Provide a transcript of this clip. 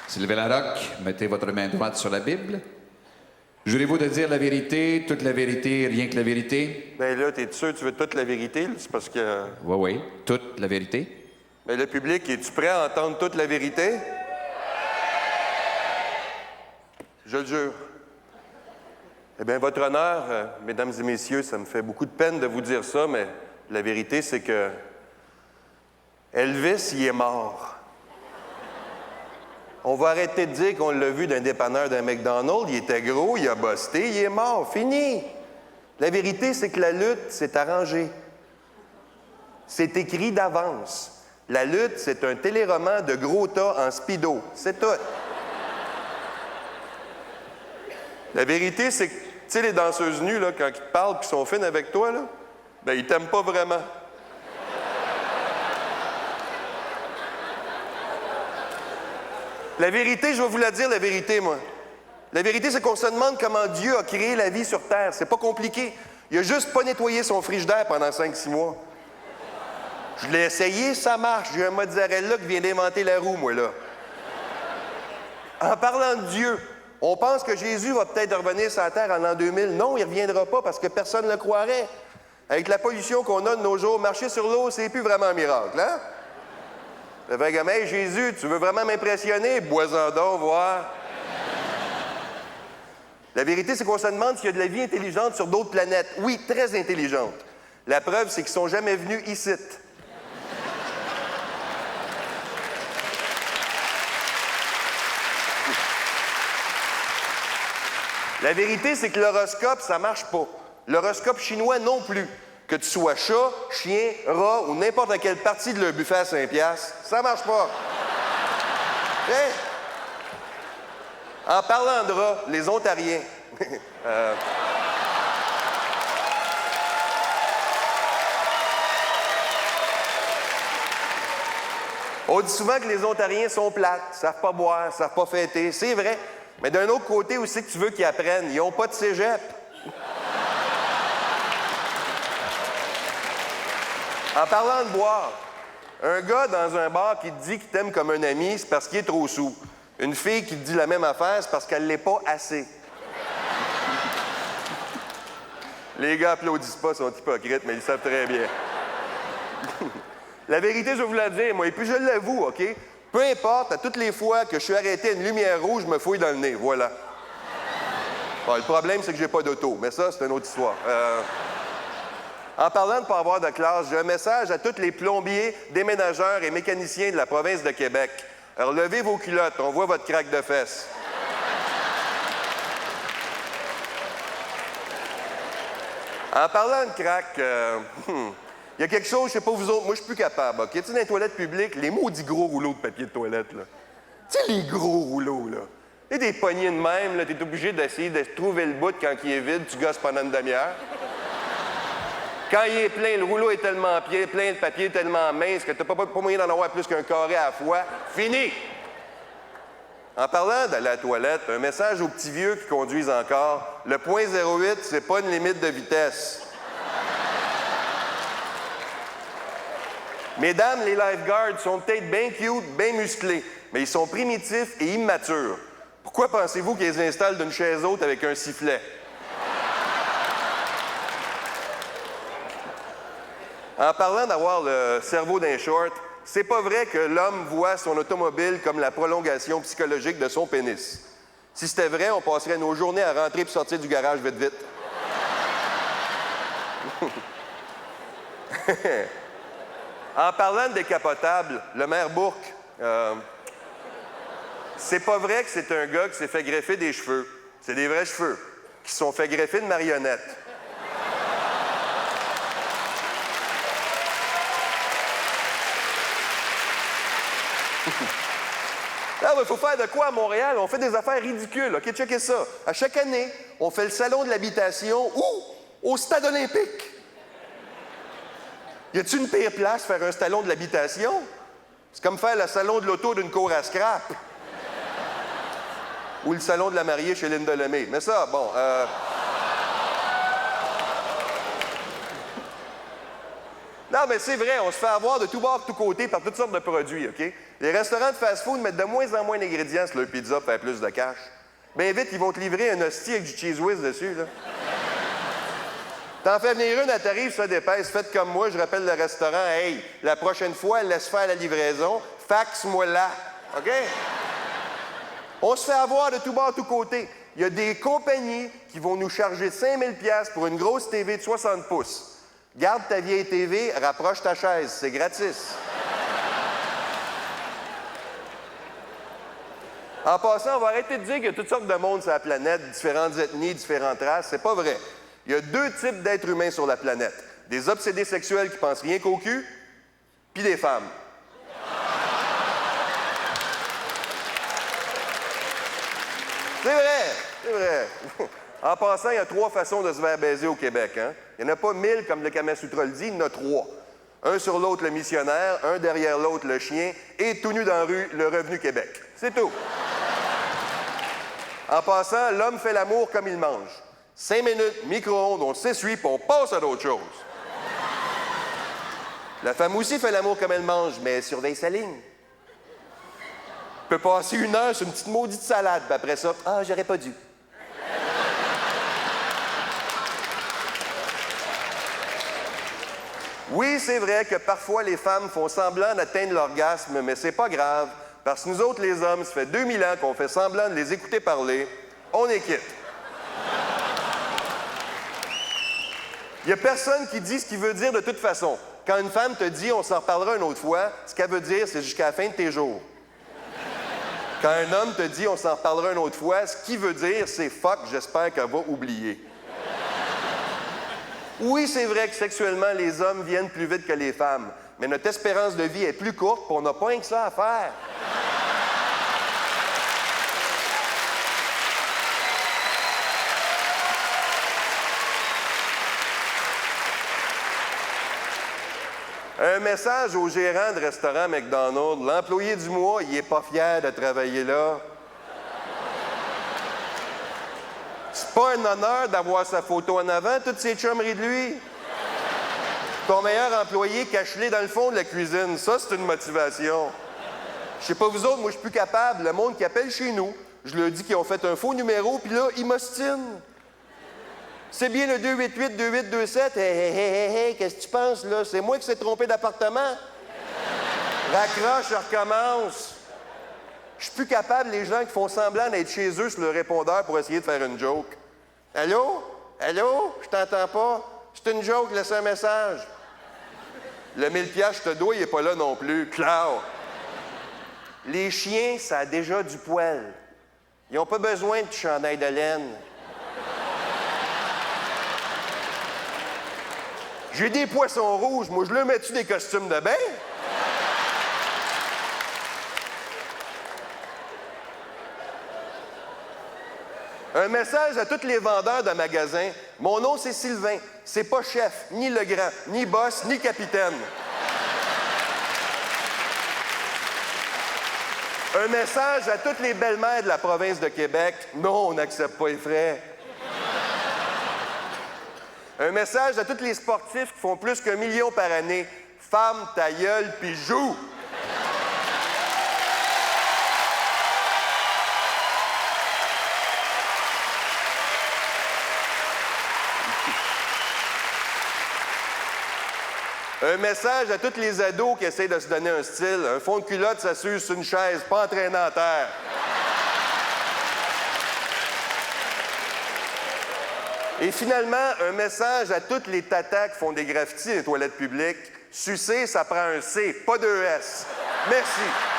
Sylvain Larocque, mettez votre main droite sur la Bible. Jurez-vous de dire la vérité, toute la vérité, rien que la vérité? Ben là, t'es sûr que tu veux toute la vérité? Là? C'est parce que... Oui, oui, toute la vérité. Ben le public, es-tu prêt à entendre toute la vérité? Je le jure. Eh bien, votre honneur, mesdames et messieurs, ça me fait beaucoup de peine de vous dire ça, mais la vérité, c'est que Elvis, il est mort. On va arrêter de dire qu'on l'a vu d'un dépanneur d'un McDonald's, il était gros, il a busté, il est mort, fini. La vérité, c'est que la lutte, c'est arrangé. C'est écrit d'avance. La lutte, c'est un téléroman de gros tas en speedo. C'est tout. La vérité, c'est que, tu sais, les danseuses nues, là, quand ils te parlent et qu'ils sont fines avec toi, là, ben, ils t'aiment pas vraiment. La vérité, je vais vous la dire, la vérité, moi. La vérité, c'est qu'on se demande comment Dieu a créé la vie sur Terre. C'est pas compliqué. Il a juste pas nettoyé son frigidaire pendant 5-6 mois. Je l'ai essayé, ça marche. J'ai un mozzarella qui vient d'inventer la roue, moi, là. En parlant de Dieu, on pense que Jésus va peut-être revenir sur la Terre en l'an 2000. Non, il ne reviendra pas parce que personne ne le croirait. Avec la pollution qu'on a de nos jours, marcher sur l'eau, c'est plus vraiment un miracle, hein? Le vrai gamin, hey, Jésus, tu veux vraiment m'impressionner? Bois-en donc, voir. La vérité, c'est qu'on se demande s'il y a de la vie intelligente sur d'autres planètes. Oui, très intelligente. La preuve, c'est qu'ils ne sont jamais venus ici. La vérité, c'est que l'horoscope, ça marche pas. L'horoscope chinois non plus. Que tu sois chat, chien, rat ou n'importe quelle partie de leur buffet à 5$, ça marche pas. Hein? En parlant de rats, les Ontariens. On dit souvent que les Ontariens sont plates, savent pas boire, savent pas fêter. C'est vrai. Mais d'un autre côté aussi que tu veux qu'ils apprennent, ils n'ont pas de cégep. En parlant de boire, un gars dans un bar qui te dit qu'il t'aime comme un ami, c'est parce qu'il est trop saoul. Une fille qui te dit la même affaire, c'est parce qu'elle l'est pas assez. Les gars applaudissent pas, sont hypocrites, mais ils savent très bien. La vérité, je vais vous la dire, moi, et puis je l'avoue, OK? Peu importe, à toutes les fois que je suis arrêté à une lumière rouge, je me fouille dans le nez, voilà. Bon, le problème, c'est que j'ai pas d'auto, mais ça, c'est une autre histoire. En parlant de ne pas avoir de classe, j'ai un message à tous les plombiers, déménageurs et mécaniciens de la province de Québec. Alors, levez vos culottes, on voit votre craque de fesses. En parlant de craque, il y a quelque chose, je sais pas vous autres, moi je suis plus capable, OK? Tu sais, dans les toilettes publiques, les maudits gros rouleaux de papier de toilette, là. Tu sais, les gros rouleaux, là. Tu sais, des poignées de même, là, t'es obligé d'essayer de trouver le bout quand il est vide, tu gosses pendant une demi-heure. Quand il est plein, le rouleau est tellement plein de papier, tellement mince que t'as pas moyen d'en avoir plus qu'un carré à la fois. Fini! En parlant d'aller à la toilette, un message aux petits vieux qui conduisent encore. Le point 08, c'est pas une limite de vitesse. Mesdames, les lifeguards sont peut-être bien cute, bien musclés, mais ils sont primitifs et immatures. Pourquoi pensez-vous qu'ils les installent d'une chaise haute avec un sifflet? En parlant d'avoir le cerveau d'un short, c'est pas vrai que l'homme voit son automobile comme la prolongation psychologique de son pénis. Si c'était vrai, on passerait nos journées à rentrer et sortir du garage vite, vite. En parlant de décapotable, le maire Bourque, c'est pas vrai que c'est un gars qui s'est fait greffer des cheveux. C'est des vrais cheveux, qui se sont fait greffer de marionnettes. Là, il faut faire de quoi à Montréal? On fait des affaires ridicules. OK, checkez ça. À chaque année, on fait le salon de l'habitation où? Au stade olympique. Y a-t-il une pire place faire un salon de l'habitation? C'est comme faire le salon de l'auto d'une cour à scrap. Ou le salon de la mariée chez Linda Lemay. Mais ça, bon... Non, mais c'est vrai, on se fait avoir de tout bord, de tous côtés par toutes sortes de produits, OK? Les restaurants de fast-food mettent de moins en moins d'ingrédients sur leur pizza pour faire plus de cash. Bien vite, ils vont te livrer un hostie avec du cheese whiz dessus, là. T'en fais venir une, elle t'arrive, ça d'épaisse. Faites comme moi, je rappelle le restaurant. Hey, la prochaine fois, laisse faire la livraison. Fax-moi là. OK? On se fait avoir de tout bord, de tous côtés. Il y a des compagnies qui vont nous charger 5 000 $ pour une grosse TV de 60 pouces. Garde ta vieille TV, rapproche ta chaise. C'est gratis. En passant, on va arrêter de dire qu'il y a toutes sortes de monde sur la planète, différentes ethnies, différentes races. C'est pas vrai. Il y a 2 types d'êtres humains sur la planète. Des obsédés sexuels qui pensent rien qu'au cul, puis des femmes. C'est vrai, c'est vrai. En passant, il y a 3 façons de se faire baiser au Québec. Hein? Il n'y en a pas 1000, comme le Kama Sutra le dit, il y en a 3. Un sur l'autre, le missionnaire, un derrière l'autre, le chien, et tout nu dans la rue, le Revenu Québec. C'est tout. En passant, l'homme fait l'amour comme il mange. 5 minutes, micro-ondes, on s'essuie, puis on passe à d'autres choses. La femme aussi fait l'amour comme elle mange, mais elle surveille sa ligne. Peut passer 1 heure sur une petite maudite salade, puis après ça, « Ah, j'aurais pas dû. » Oui, c'est vrai que parfois les femmes font semblant d'atteindre l'orgasme, mais c'est pas grave, parce que nous autres, les hommes, ça fait 2000 ans qu'on fait semblant de les écouter parler. On est quitte. Il n'y a personne qui dit ce qu'il veut dire de toute façon. Quand une femme te dit « on s'en reparlera une autre fois », ce qu'elle veut dire, c'est jusqu'à la fin de tes jours. Quand un homme te dit « on s'en reparlera une autre fois », ce qu'il veut dire, c'est « fuck, j'espère qu'elle va oublier ». Oui, c'est vrai que sexuellement, les hommes viennent plus vite que les femmes, mais notre espérance de vie est plus courte, puis on n'a pas rien que ça à faire. Un message au gérant de restaurant McDonald's. L'employé du mois, il est pas fier de travailler là. C'est pas un honneur d'avoir sa photo en avant, toutes ces chummeries de lui. Ton meilleur employé, cache-les dans le fond de la cuisine. Ça, c'est une motivation. Je sais pas vous autres, moi, je suis plus capable. Le monde qui appelle chez nous, je leur dis qu'ils ont fait un faux numéro, puis là, ils m'ostinent. C'est bien le 288-2827. Hé, qu'est-ce que tu penses, là? C'est moi qui s'est trompé d'appartement. Raccroche, je recommence. Je suis plus capable, les gens qui font semblant d'être chez eux sur le répondeur pour essayer de faire une joke. Allô? Allô? Je t'entends pas. C'est une joke, laisse un message. Le 1000 $, je te dois, il est pas là non plus. Claude. Les chiens, ça a déjà du poil. Ils n'ont pas besoin de chandail de laine. J'ai des poissons rouges, moi, je leur mets-tu des costumes de bain? Un message à tous les vendeurs de magasins. Mon nom, c'est Sylvain. C'est pas chef, ni le grand, ni boss, ni capitaine. Un message à toutes les belles-mères de la province de Québec. Non, on n'accepte pas les frais. Un message à tous les sportifs qui font plus qu'1 million par année. Ferme ta gueule puis joue! Un message à tous les ados qui essayent de se donner un style. Un fond de culotte, ça s'use sur une chaise, pas entraîné en terre. Et finalement, un message à toutes les tatas qui font des graffitis dans les toilettes publiques. Sucer, ça prend un C, pas 2 S. Merci.